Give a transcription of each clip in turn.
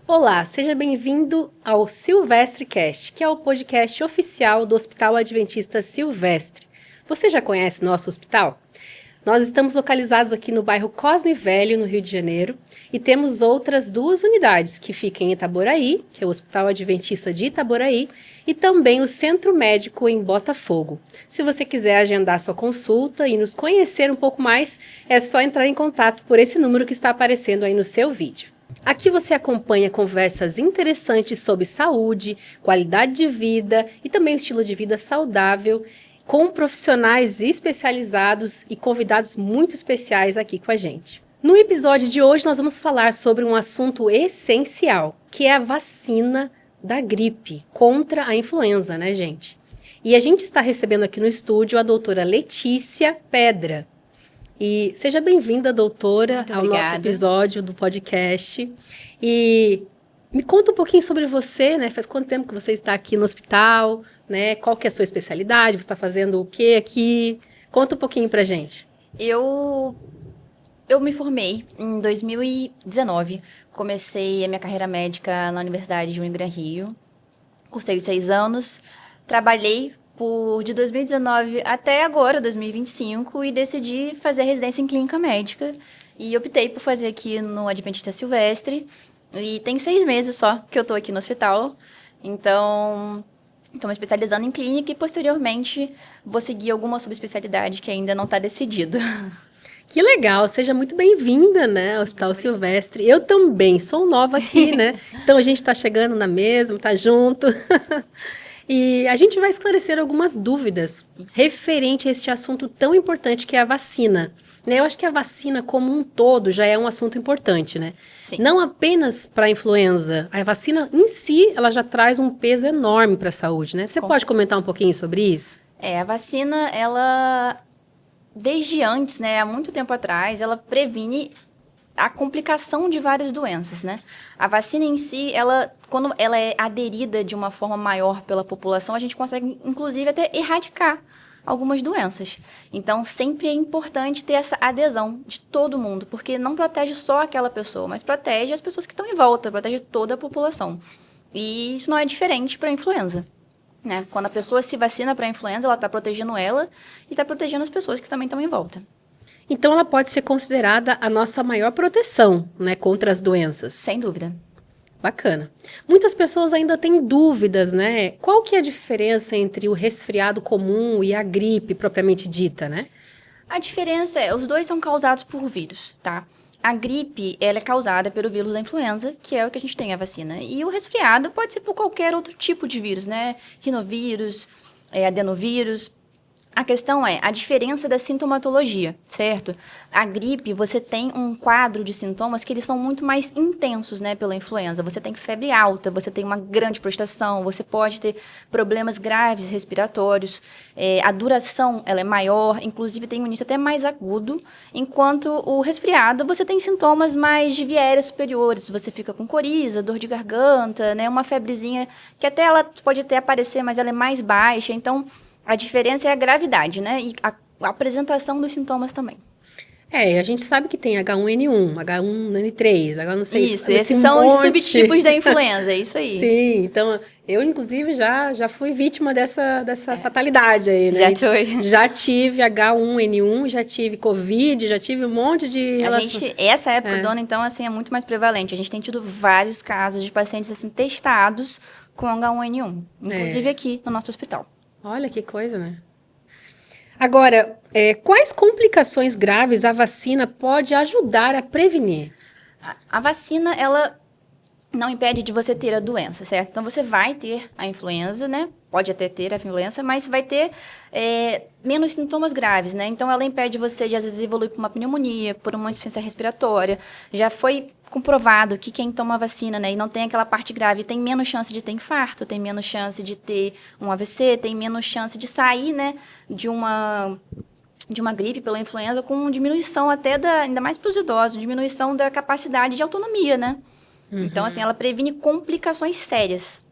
Olá, seja bem-vindo ao Silvestre Cast, que é o podcast oficial do Hospital Adventista Silvestre. Você já conhece nosso hospital? Nós estamos localizados aqui no bairro Cosme Velho, no Rio de Janeiro, e temos outras duas unidades, que ficam em Itaboraí, que é o Hospital Adventista de Itaboraí, e também o Centro Médico em Botafogo. Se você quiser agendar sua consulta e nos conhecer um pouco mais, é só entrar em contato por esse número que está aparecendo aí no seu vídeo. Aqui você acompanha conversas interessantes sobre saúde, qualidade de vida e também o estilo de vida saudável, com profissionais especializados e convidados muito especiais aqui com a gente. No episódio de hoje nós vamos falar sobre um assunto essencial, que é a vacina da gripe contra a influenza, né, gente? E a gente está recebendo aqui no estúdio a doutora Letícia Pedra. E seja bem-vinda, doutora, ao nosso episódio do podcast. E me conta um pouquinho sobre você, né? Faz quanto tempo que você está aqui no hospital, né? Qual que é a sua especialidade? Você está fazendo o que aqui? Conta um pouquinho pra gente. Eu me formei em 2019. Comecei a minha carreira médica na Universidade de Angra Rio. Cursei os 6 anos. Trabalhei de 2019 até agora, 2025, e decidi fazer a residência em clínica médica. E optei por fazer aqui no Adventista Silvestre. E tem 6 meses só que eu tô aqui no hospital. Então, estou me especializando em clínica e, posteriormente, vou seguir alguma subespecialidade que ainda não está decidida. Que legal, seja muito bem-vinda, né, ao Hospital Silvestre. Eu também sou nova aqui, né? Então a gente está chegando na mesma, tá junto. E a gente vai esclarecer algumas dúvidas referente a este assunto tão importante que é a vacina. Né? Eu acho que a vacina como um todo já é um assunto importante, né? Sim. Não apenas para a influenza. A vacina em si, ela já traz um peso enorme para a saúde, né? Você pode comentar um pouquinho sobre isso? A vacina, ela, desde antes, né, há muito tempo atrás, ela previne a complicação de várias doenças, né? A vacina em si, quando ela é aderida de uma forma maior pela população, a gente consegue, inclusive, até erradicar algumas doenças. Então, sempre é importante ter essa adesão de todo mundo, porque não protege só aquela pessoa, mas protege as pessoas que estão em volta, protege toda a população. E isso não é diferente para a influenza, né? Quando a pessoa se vacina para a influenza, ela está protegendo ela e está protegendo as pessoas que também estão em volta. Então, ela pode ser considerada a nossa maior proteção, né, contra as doenças. Sem dúvida. Bacana. Muitas pessoas ainda têm dúvidas, né? Qual que é a diferença entre o resfriado comum e a gripe propriamente dita, né? A diferença os dois são causados por vírus, tá? A gripe, ela é causada pelo vírus da influenza, que é o que a gente tem a vacina. E o resfriado pode ser por qualquer outro tipo de vírus, né? Rinovírus, adenovírus. A questão é a diferença da sintomatologia, certo? A gripe, você tem um quadro de sintomas que eles são muito mais intensos, né, pela influenza. Você tem febre alta, você tem uma grande prostração, você pode ter problemas graves respiratórios. A duração, ela é maior, inclusive tem um início até mais agudo, enquanto o resfriado, você tem sintomas mais de viés superiores. Você fica com coriza, dor de garganta, né, uma febrezinha que até ela pode até aparecer, mas ela é mais baixa. Então, a diferença é a gravidade, né? E a apresentação dos sintomas também. A gente sabe que tem H1N1, H1N3, H não sei... Isso, esses são os subtipos da influenza, é isso aí. Sim, então eu inclusive já fui vítima dessa fatalidade aí, né? Já foi. Já tive H1N1, já tive Covid, já tive um monte de relação... Essa época do ano, então, assim, é muito mais prevalente. A gente tem tido vários casos de pacientes, assim, testados com H1N1, inclusive aqui no nosso hospital. Olha que coisa, né? Agora, quais complicações graves a vacina pode ajudar a prevenir? A vacina, ela não impede de você ter a doença, certo? Então, você vai ter a influenza, né? Pode até ter a influenza, mas vai ter menos sintomas graves, né? Então, ela impede você de, às vezes, evoluir por uma pneumonia, por uma insuficiência respiratória. Já foi comprovado que quem toma vacina, né, e não tem aquela parte grave, tem menos chance de ter infarto, tem menos chance de ter um AVC, tem menos chance de sair, né, de uma gripe pela influenza com diminuição até ainda mais para os idosos, diminuição da capacidade de autonomia, né? Uhum. Então, assim, ela previne complicações sérias.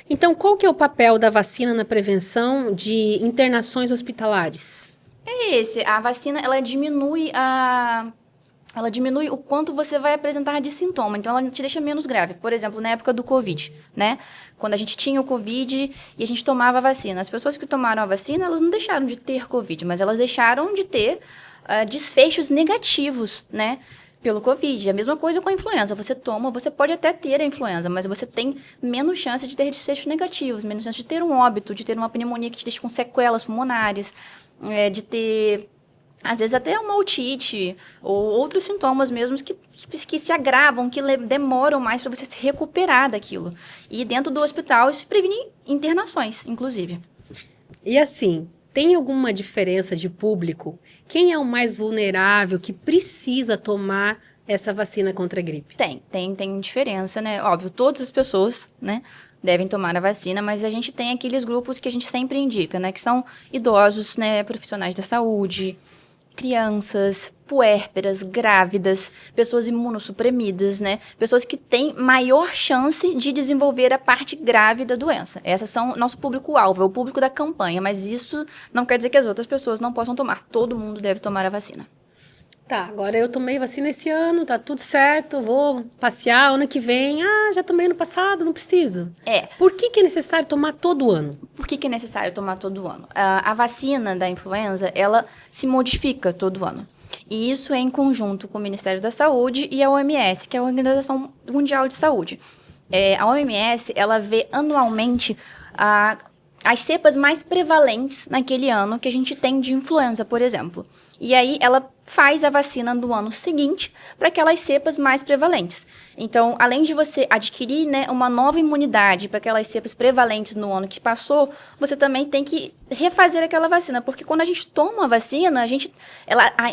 Então, qual que é o papel da vacina na prevenção de internações hospitalares? A vacina, ela diminui ela diminui o quanto você vai apresentar de sintoma. Então, ela te deixa menos grave. Por exemplo, na época do Covid, né? Quando a gente tinha o Covid e a gente tomava a vacina. As pessoas que tomaram a vacina, elas não deixaram de ter Covid, mas elas deixaram de ter desfechos negativos, né? Pelo Covid. A mesma coisa com a influenza. Você toma, você pode até ter a influenza, mas você tem menos chance de ter desfechos negativos, menos chance de ter um óbito, de ter uma pneumonia que te deixa com sequelas pulmonares, de ter... às vezes até uma otite ou outros sintomas mesmo que se agravam, que demoram mais para você se recuperar daquilo. E dentro do hospital isso previne internações, inclusive. E assim, tem alguma diferença de público? Quem é o mais vulnerável que precisa tomar essa vacina contra a gripe? Tem diferença, né? Óbvio, todas as pessoas, né, devem tomar a vacina, mas a gente tem aqueles grupos que a gente sempre indica, né, que são idosos, né, profissionais da saúde, crianças, puérperas, grávidas, pessoas imunossuprimidas, né? Pessoas que têm maior chance de desenvolver a parte grave da doença. Essas são nosso público-alvo, é o público da campanha, mas isso não quer dizer que as outras pessoas não possam tomar. Todo mundo deve tomar a vacina. Tá, agora eu tomei vacina esse ano, tá tudo certo, vou passear ano que vem. Ah, já tomei ano passado, não preciso. Por que é necessário tomar todo ano? Por que é necessário tomar todo ano? A vacina da influenza, ela se modifica todo ano. E isso é em conjunto com o Ministério da Saúde e a OMS, que é a Organização Mundial de Saúde. A OMS, ela vê anualmente as cepas mais prevalentes naquele ano que a gente tem de influenza, por exemplo. E aí, ela faz a vacina do ano seguinte para aquelas cepas mais prevalentes. Então, além de você adquirir, né, uma nova imunidade para aquelas cepas prevalentes no ano que passou, você também tem que refazer aquela vacina, porque quando a gente toma a vacina,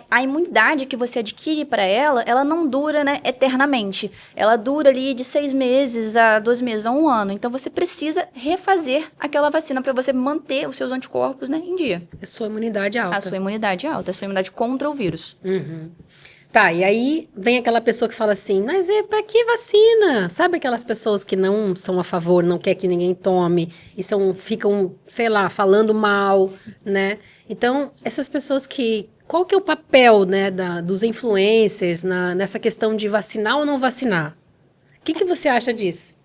a imunidade que você adquire para ela não dura, né, eternamente. Ela dura ali de 6 meses a 12 meses a 1 ano. Então, você precisa refazer aquela vacina para você manter os seus anticorpos, né, em dia. A sua imunidade alta. A sua imunidade alta, a sua imunidade contra o vírus. Uhum. Tá, e aí vem aquela pessoa que fala assim, mas pra que vacina? Sabe aquelas pessoas que não são a favor, não quer que ninguém tome, e ficam, sei lá, falando mal, né? Então, essas pessoas qual que é o papel, né, dos influencers nessa questão de vacinar ou não vacinar? O que você acha disso?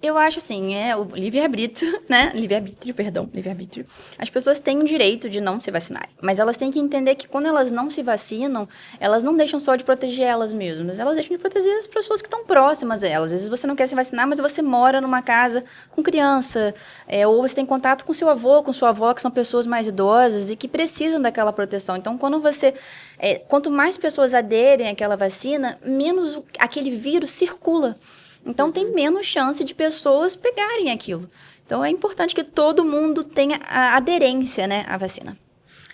Eu acho assim, o livre-arbítrio, né? Livre-arbítrio. As pessoas têm o direito de não se vacinarem, mas elas têm que entender que quando elas não se vacinam, elas não deixam só de proteger elas mesmas, elas deixam de proteger as pessoas que estão próximas a elas. Às vezes você não quer se vacinar, mas você mora numa casa com criança, ou você tem contato com seu avô, com sua avó, que são pessoas mais idosas e que precisam daquela proteção. Então, quanto mais pessoas aderem àquela vacina, menos aquele vírus circula. Então, tem menos chance de pessoas pegarem aquilo. Então, é importante que todo mundo tenha a aderência, né, à vacina.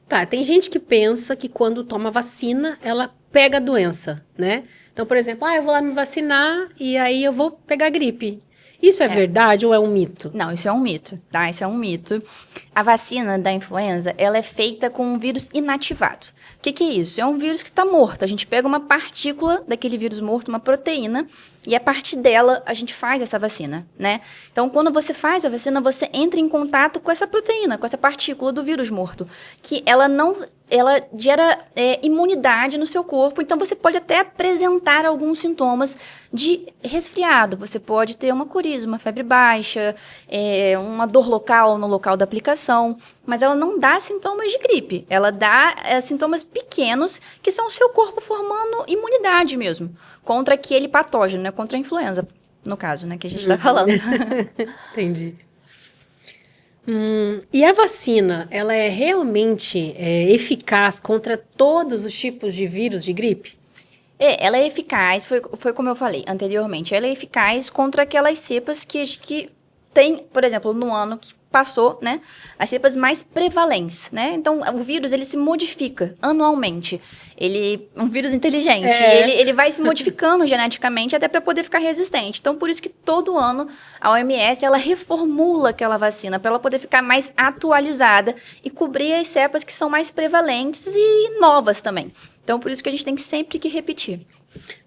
Tá, tem gente que pensa que quando toma vacina, ela pega a doença, né? Então, por exemplo, eu vou lá me vacinar e aí eu vou pegar gripe. Isso é verdade ou é um mito? Não, isso é um mito, tá? Isso é um mito. A vacina da influenza, ela é feita com um vírus inativado. O que é isso? É um vírus que está morto. A gente pega uma partícula daquele vírus morto, uma proteína, e a partir dela a gente faz essa vacina, né? Então, quando você faz a vacina, você entra em contato com essa proteína, com essa partícula do vírus morto, que ela gera imunidade no seu corpo, então você pode até apresentar alguns sintomas de resfriado. Você pode ter uma coriza, uma febre baixa, uma dor local no local da aplicação, mas ela não dá sintomas de gripe. Ela dá sintomas pequenos, que são o seu corpo formando imunidade mesmo, contra aquele patógeno, né? Contra a influenza, no caso, né? Que a gente está falando. Entendi. E a vacina, ela é realmente eficaz contra todos os tipos de vírus de gripe? Ela é eficaz, foi como eu falei anteriormente, ela é eficaz contra aquelas cepas que tem, por exemplo, no ano que passou, né, as cepas mais prevalentes, né? Então, o vírus, ele se modifica anualmente. Ele é um vírus inteligente. Ele vai se modificando geneticamente até para poder ficar resistente. Então, por isso que todo ano a OMS, ela reformula aquela vacina para ela poder ficar mais atualizada e cobrir as cepas que são mais prevalentes e novas também. Então, por isso que a gente tem sempre que repetir.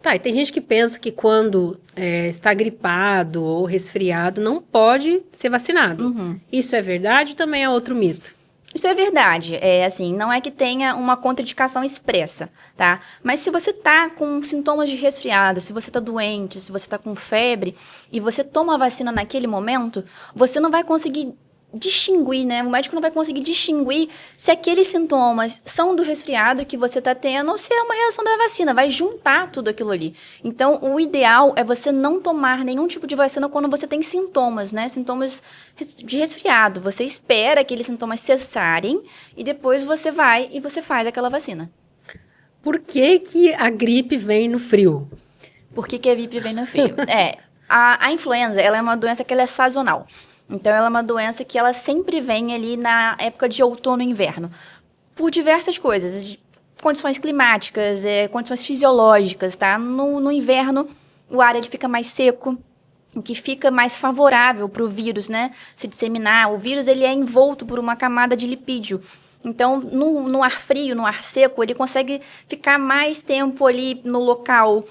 Tá, e tem gente que pensa que quando está gripado ou resfriado não pode ser vacinado. Isso é verdade ou também é outro mito? Isso é verdade. É assim, não é que tenha uma contraindicação expressa, tá? Mas se você tá com sintomas de resfriado, se você tá doente, se você tá com febre e você toma a vacina naquele momento, você não vai conseguir distinguir, né? O médico não vai conseguir distinguir se aqueles sintomas são do resfriado que você tá tendo ou se é uma reação da vacina. Vai juntar tudo aquilo ali. Então, o ideal é você não tomar nenhum tipo de vacina quando você tem sintomas, né? Sintomas de resfriado. Você espera aqueles sintomas cessarem e depois você vai e você faz aquela vacina. Por que que a gripe vem no frio? Por que que a gripe vem no frio? A influenza, ela é uma doença que ela é sazonal. Então, ela é uma doença que ela sempre vem ali na época de outono e inverno. Por diversas coisas, condições climáticas, condições fisiológicas, tá? No inverno, o ar ele fica mais seco, o que fica mais favorável para o vírus, né, se disseminar. O vírus ele é envolto por uma camada de lipídio. Então, no ar frio, no ar seco, ele consegue ficar mais tempo ali no local.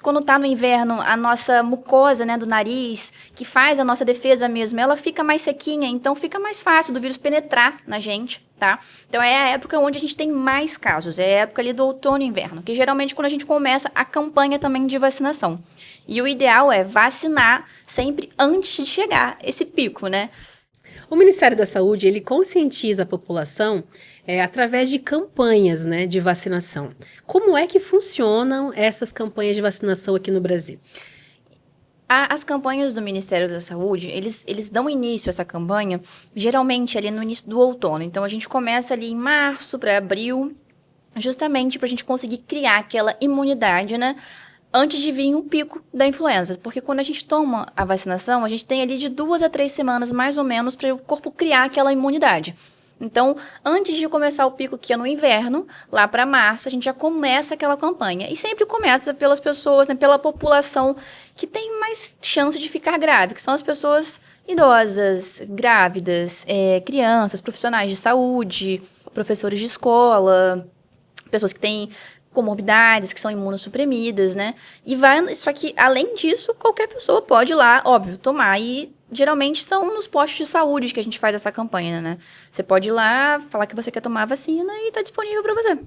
Quando tá no inverno, a nossa mucosa, né, do nariz, que faz a nossa defesa mesmo, ela fica mais sequinha, então fica mais fácil do vírus penetrar na gente, tá? Então é a época onde a gente tem mais casos, é a época ali do outono e inverno, que geralmente quando a gente começa a campanha também de vacinação. E o ideal é vacinar sempre antes de chegar esse pico, né? O Ministério da Saúde, ele conscientiza a população através de campanhas, né, de vacinação. Como é que funcionam essas campanhas de vacinação aqui no Brasil? As campanhas do Ministério da Saúde, eles dão início a essa campanha, geralmente ali no início do outono. Então, a gente começa ali em março para abril, justamente para a gente conseguir criar aquela imunidade, né? Antes de vir um pico da influenza. Porque quando a gente toma a vacinação, a gente tem ali de 2 a 3 semanas, mais ou menos, para o corpo criar aquela imunidade. Então, antes de começar o pico, que é no inverno, lá para março, a gente já começa aquela campanha. E sempre começa pelas pessoas, né, pela população que tem mais chance de ficar grave, que são as pessoas idosas, grávidas, crianças, profissionais de saúde, professores de escola, pessoas que têm comorbidades, que são imunossuprimidas, né? Só que, além disso, qualquer pessoa pode ir lá, óbvio, tomar. E geralmente são nos postos de saúde que a gente faz essa campanha, né? Você pode ir lá, falar que você quer tomar a vacina e tá disponível para você.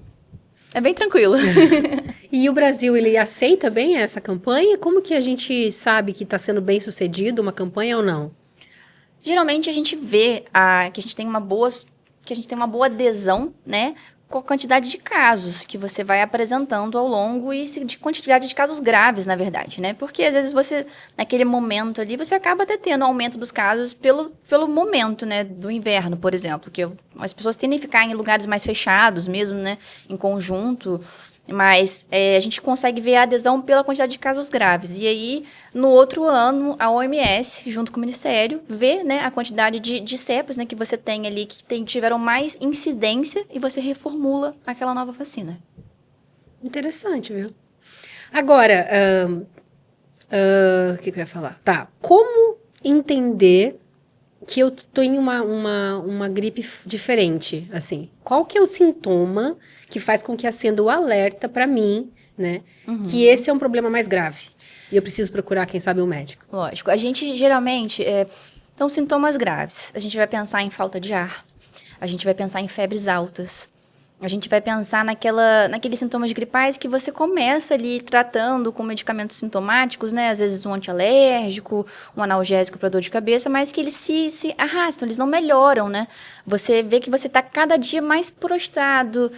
É bem tranquilo. E o Brasil, ele aceita bem essa campanha? Como que a gente sabe que está sendo bem sucedido uma campanha ou não? Geralmente a gente vê que a gente tem uma boa adesão, né? Com a quantidade de casos que você vai apresentando ao longo e de quantidade de casos graves, na verdade, né? Porque às vezes você, naquele momento ali, você acaba até tendo aumento dos casos pelo momento, né? Do inverno, por exemplo, que as pessoas tendem a ficar em lugares mais fechados mesmo, né? Em conjunto. Mas a gente consegue ver a adesão pela quantidade de casos graves. E aí, no outro ano, a OMS, junto com o Ministério, vê, né, a quantidade de cepas, né, que você tem ali, que tiveram mais incidência, e você reformula aquela nova vacina. Interessante, viu? Agora, o que eu ia falar? Tá, como entender que eu tenho uma gripe diferente, assim? Qual que é o sintoma que faz com que acenda o alerta para mim, né? Uhum. Que esse é um problema mais grave. E eu preciso procurar, quem sabe, um médico. Lógico. A gente, geralmente, são sintomas graves. A gente vai pensar em falta de ar. A gente vai pensar em febres altas. A gente vai pensar naqueles sintomas gripais que você começa ali tratando com medicamentos sintomáticos, né? Às vezes um antialérgico, um analgésico para dor de cabeça, mas que eles se arrastam, eles não melhoram, né? Você vê que você está cada dia mais prostrado,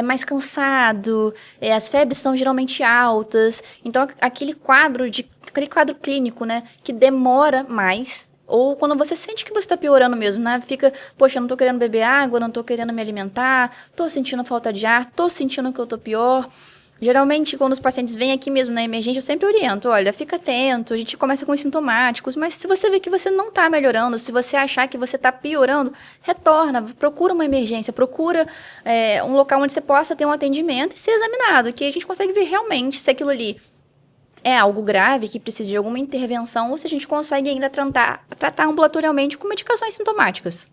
mais cansado, as febres são geralmente altas. Então, aquele quadro clínico, né? Que demora mais. Ou quando você sente que você está piorando mesmo, né? Fica, poxa, eu não tô querendo beber água, não tô querendo me alimentar, tô sentindo falta de ar, tô sentindo que eu tô pior. Geralmente, quando os pacientes vêm aqui mesmo na emergência, eu sempre oriento, olha, fica atento, a gente começa com os sintomáticos, mas se você vê que você não tá melhorando, se você achar que você tá piorando, retorna, procura uma emergência, procura um local onde você possa ter um atendimento e ser examinado, que a gente consegue ver realmente se aquilo ali é algo grave, que precisa de alguma intervenção, ou se a gente consegue ainda tratar ambulatorialmente com medicações sintomáticas.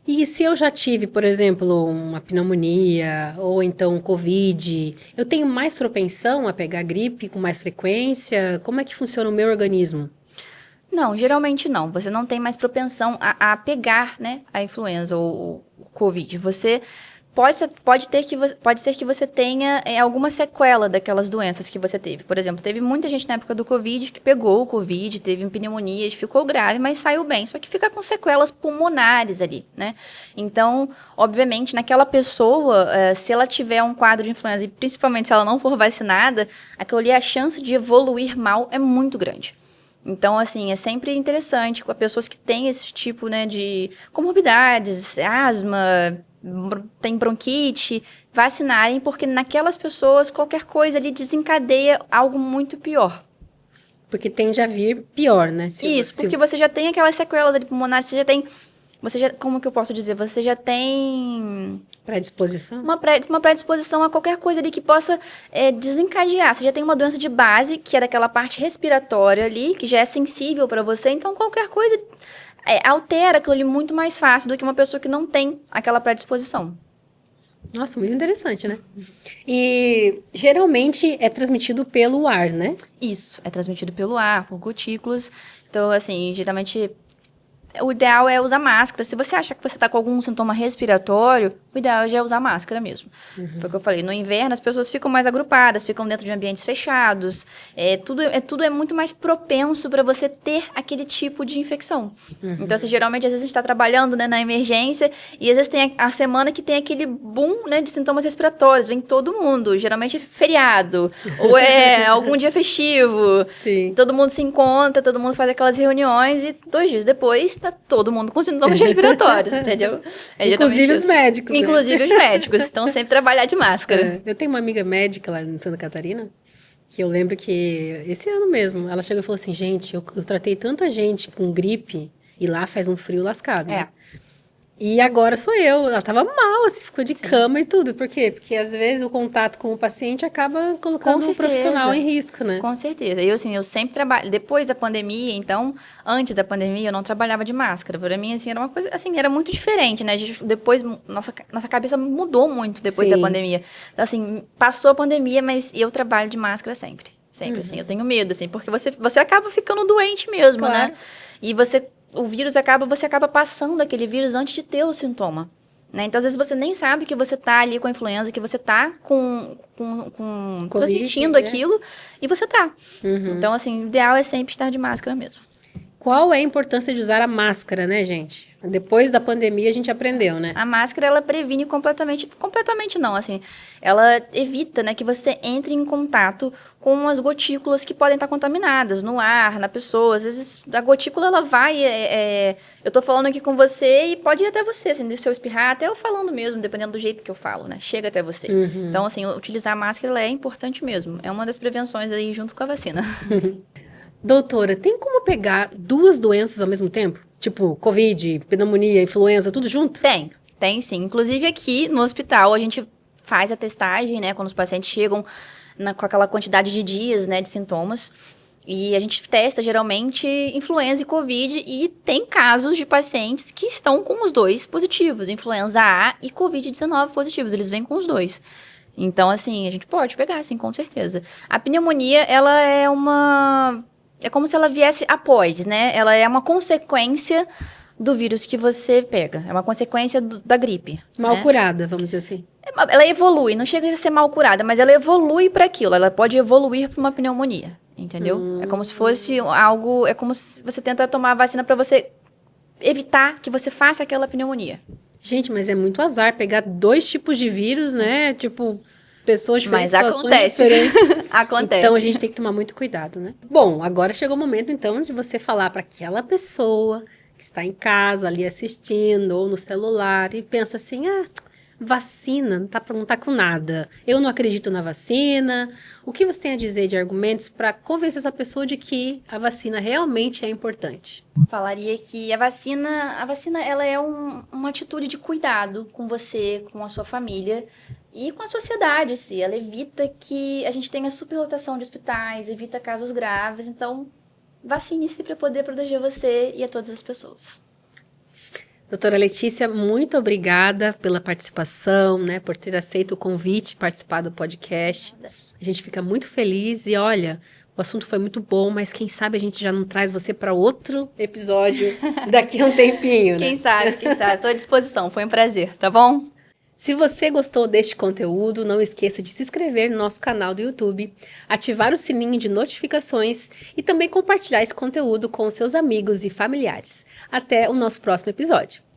E se eu já tive, por exemplo, uma pneumonia, ou então Covid, eu tenho mais propensão a pegar gripe com mais frequência? Como é que funciona o meu organismo? Não, geralmente não. Você não tem mais propensão a pegar, né, a influenza ou o Covid. Você pode ser que você tenha alguma sequela daquelas doenças que você teve. Por exemplo, teve muita gente na época do Covid que pegou o Covid, teve pneumonia, ficou grave, mas saiu bem. Só que fica com sequelas pulmonares ali, né? Então, obviamente, naquela pessoa, se ela tiver um quadro de influenza, e principalmente se ela não for vacinada, aquilo ali, a chance de evoluir mal é muito grande. Então, assim, é sempre interessante com pessoas que têm esse tipo, né, de comorbidades, asma, tem bronquite, vacinarem, porque naquelas pessoas qualquer coisa ali desencadeia algo muito pior. Porque tende a vir pior, né? Porque você já tem aquelas sequelas ali pulmonares, como que eu posso dizer? Você já tem predisposição? Uma predisposição a qualquer coisa ali que possa desencadear. Você já tem uma doença de base, que é daquela parte respiratória ali, que já é sensível para você, então qualquer coisa altera aquilo ali muito mais fácil do que uma pessoa que não tem aquela predisposição. Nossa, muito interessante, né? E geralmente é transmitido pelo ar, né? Isso, é transmitido pelo ar, por gotículas. Então, assim, geralmente o ideal é usar máscara. Se você achar que você está com algum sintoma respiratório, o ideal é usar máscara mesmo. Foi o que eu falei. No inverno, as pessoas ficam mais agrupadas, ficam dentro de ambientes fechados. Tudo é muito mais propenso para você ter aquele tipo de infecção. Então, assim, geralmente, às vezes a gente está trabalhando, né, na emergência e às vezes tem a semana que tem aquele boom, né, de sintomas respiratórios. Vem todo mundo. Geralmente é feriado ou é algum dia festivo. Sim. Todo mundo se encontra, todo mundo faz aquelas reuniões e 2 dias depois tá todo mundo com sintomas respiratórios, entendeu? Inclusive os médicos. Inclusive os médicos. Então, sempre trabalhar de máscara. Eu tenho uma amiga médica lá em Santa Catarina, que eu lembro que esse ano mesmo, ela chegou e falou assim, gente, eu tratei tanta gente com gripe, e lá faz um frio lascado, né? E agora sou eu. Ela tava mal, assim, ficou de cama e tudo. Por quê? Porque às vezes o contato com o paciente acaba colocando o profissional em risco, né? Com certeza. Eu sempre trabalho. Depois da pandemia, então, antes da pandemia, eu não trabalhava de máscara. Para mim, assim, era uma coisa, assim, era muito diferente, né? Depois, nossa cabeça mudou muito depois da pandemia. Então, assim, passou a pandemia, mas eu trabalho de máscara sempre. Sempre, assim. Eu tenho medo, assim, porque você acaba ficando doente mesmo, né? E você acaba passando aquele vírus antes de ter o sintoma. Né? Então, às vezes, você nem sabe que você tá ali com a influenza, que você tá transmitindo aquilo, e você tá. Então, assim, o ideal é sempre estar de máscara mesmo. Qual é a importância de usar a máscara, né, gente? Depois da pandemia, a gente aprendeu, né? A máscara, ela previne completamente não, assim, ela evita, né, que você entre em contato com as gotículas que podem estar contaminadas no ar, na pessoa. Às vezes, a gotícula, ela vai, eu tô falando aqui com você e pode ir até você, assim, se eu espirrar, até eu falando mesmo, dependendo do jeito que eu falo, né, chega até você. Então, assim, utilizar a máscara, ela é importante mesmo. É uma das prevenções aí, junto com a vacina. Doutora, tem como pegar 2 doenças ao mesmo tempo? Tipo, Covid, pneumonia, influenza, tudo junto? Tem sim. Inclusive aqui no hospital a gente faz a testagem, né? Quando os pacientes chegam com aquela quantidade de dias, né, de sintomas. E a gente testa geralmente influenza e Covid e tem casos de pacientes que estão com os 2 positivos. Influenza A e Covid-19 positivos. Eles vêm com os 2. Então, assim, a gente pode pegar, sim, com certeza. A pneumonia, ela é como se ela viesse após, né? Ela é uma consequência do vírus que você pega. É uma consequência da gripe. Mal curada, vamos dizer assim. Ela evolui, não chega a ser mal curada, mas ela evolui para aquilo. Ela pode evoluir para uma pneumonia, entendeu? É como se fosse algo... É como se você tenta tomar a vacina para você evitar que você faça aquela pneumonia. Gente, mas é muito azar pegar 2 tipos de vírus, né? Tipo... pessoas diferentes, situações diferentes. Acontece. Então, a gente tem que tomar muito cuidado, né? Bom, agora chegou o momento, então, de você falar para aquela pessoa que está em casa, ali assistindo, ou no celular, e pensa assim, vacina, não tá com nada. Eu não acredito na vacina. O que você tem a dizer de argumentos para convencer essa pessoa de que a vacina realmente é importante? Falaria que a vacina ela é uma atitude de cuidado com você, com a sua família, e com a sociedade, assim. Ela evita que a gente tenha superlotação de hospitais, evita casos graves. Então, vacine-se para poder proteger você e a todas as pessoas. Doutora Letícia, muito obrigada pela participação, né? Por ter aceito o convite, participar do podcast. A gente fica muito feliz e, olha, O assunto foi muito bom, mas quem sabe a gente já não traz você para outro episódio daqui a um tempinho, né? Quem sabe, tô à disposição, foi um prazer, tá bom? Se você gostou deste conteúdo, não esqueça de se inscrever no nosso canal do YouTube, ativar o sininho de notificações e também compartilhar esse conteúdo com seus amigos e familiares. Até o nosso próximo episódio.